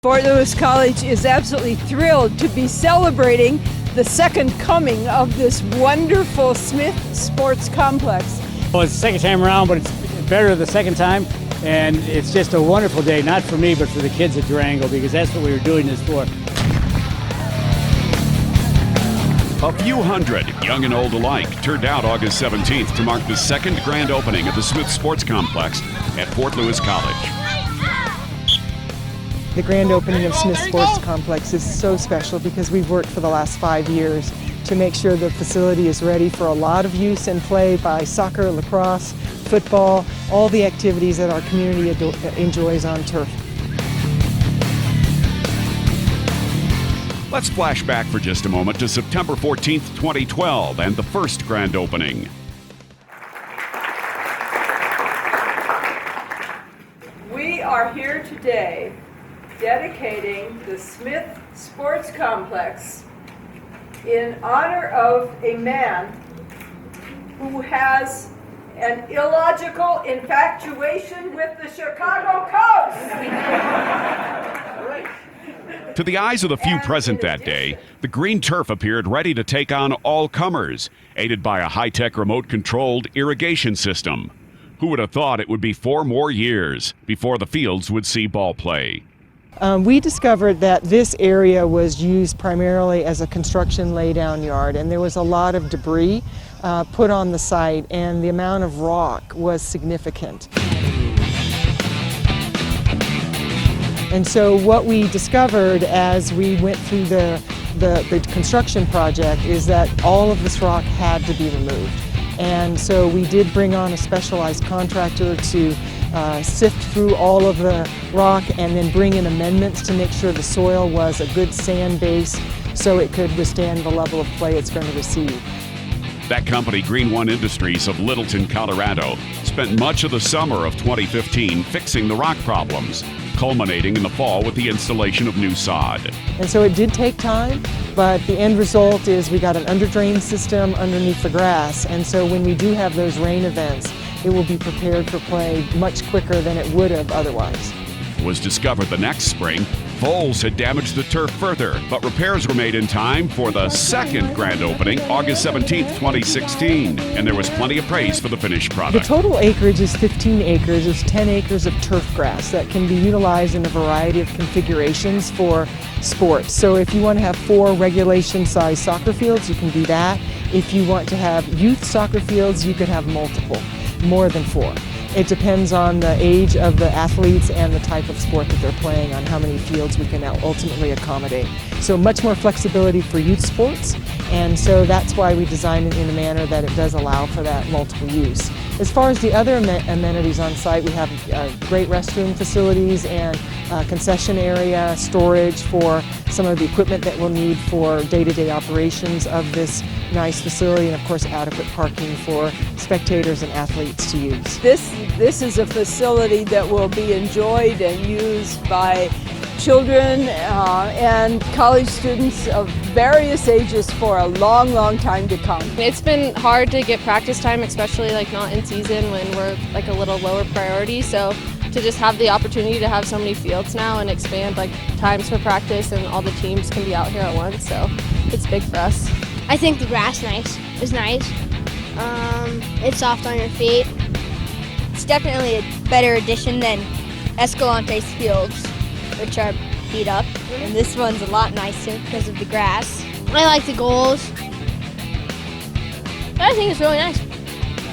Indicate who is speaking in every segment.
Speaker 1: Fort Lewis College is absolutely thrilled to be celebrating the second coming of this wonderful Smith Sports Complex.
Speaker 2: Well, it's the second time around, but it's better the second time, and it's just a wonderful day, not for me, but for the kids at Durango, because that's what we were doing this for.
Speaker 3: A few hundred, young and old alike, turned out August 17th to mark the second grand opening of the Smith Sports Complex at Fort Lewis College.
Speaker 4: The grand opening of Smith Sports Complex is so special because we've worked for the last 5 years to make sure the facility is ready for a lot of use and play by soccer, lacrosse, football, all the activities that our community enjoys on turf.
Speaker 3: Let's flash back for just a moment to September 14th, 2012, and the first grand opening.
Speaker 1: We are here today dedicating the Smith Sports Complex in honor of a man who has an illogical infatuation with the Chicago Cubs.
Speaker 3: To the eyes of the few present that day, the green turf appeared ready to take on all comers, aided by a high-tech remote-controlled irrigation system. Who would have thought it would be 4 more years before the fields would see ball play?
Speaker 4: We discovered that this area was used primarily as a construction laydown yard, and there was a lot of debris put on the site, and the amount of rock was significant. And so what we discovered as we went through the construction project is that all of this rock had to be removed. And so we did bring on a specialized contractor to sift through all of the rock and then bring in amendments to make sure the soil was a good sand base so it could withstand the level of play it's going to receive.
Speaker 3: That company, Green One Industries of Littleton, Colorado, spent much of the summer of 2015 fixing the rock problems, culminating in the fall with the installation of new sod.
Speaker 4: And so it did take time, but the end result is we got an under-drain system underneath the grass, and so when we do have those rain events, it will be prepared for play much quicker than it would have otherwise.
Speaker 3: It was discovered the next spring, voles had damaged the turf further, but repairs were made in time for the second grand opening, August 17th, 2016, and there was plenty of praise for the finished
Speaker 4: The
Speaker 3: product.
Speaker 4: total acreage is 15 acres. It's 10 acres of turf grass that can be utilized in a variety of configurations for sports. So if you want to have 4 regulation-sized soccer fields, you can do that. If you want to have youth soccer fields, you could have multiple, more than 4. It depends on the age of the athletes and the type of sport that they're playing on how many fields we can ultimately accommodate. So much more flexibility for youth sports, and so that's why we designed it in a manner that it does allow for that multiple use. As far as the other amenities on site, we have great restroom facilities and concession area, storage for some of the equipment that we'll need for day-to-day operations of this nice facility, and of course adequate parking for spectators and athletes to use.
Speaker 1: This is a facility that will be enjoyed and used by children and college students of various ages for a long, long time to come.
Speaker 5: It's been hard to get practice time, especially like not in season when we're like a little lower priority. So to just have the opportunity to have so many fields now and expand like times for practice, and all the teams can be out here at once. So it's big for us.
Speaker 6: I think the grass is nice. It's soft on your feet. It's definitely a better addition than Escalante's fields, which are beat up. And this one's a lot nicer because of the grass. I like the goals. I think it's really nice.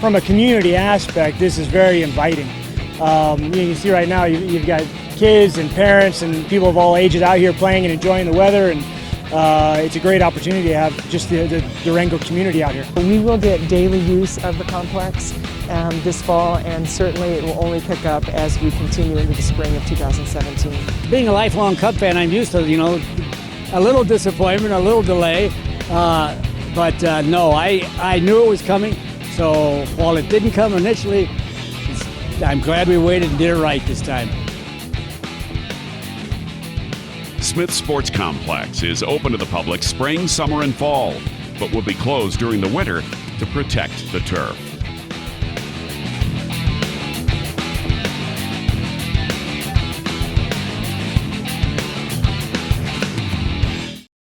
Speaker 2: From a community aspect, this is very inviting. You can see right now you've got kids and parents and people of all ages out here playing and enjoying the weather, and it's a great opportunity to have just the Durango community out here.
Speaker 4: We will get daily use of the complex this fall, and certainly it will only pick up as we continue into the spring of 2017.
Speaker 2: Being a lifelong Cub fan, I'm used to, a little disappointment, a little delay, but no, I knew it was coming, so while it didn't come initially, I'm glad we waited and did it right this time.
Speaker 3: Smith Sports Complex is open to the public spring, summer, and fall, but will be closed during the winter to protect the turf.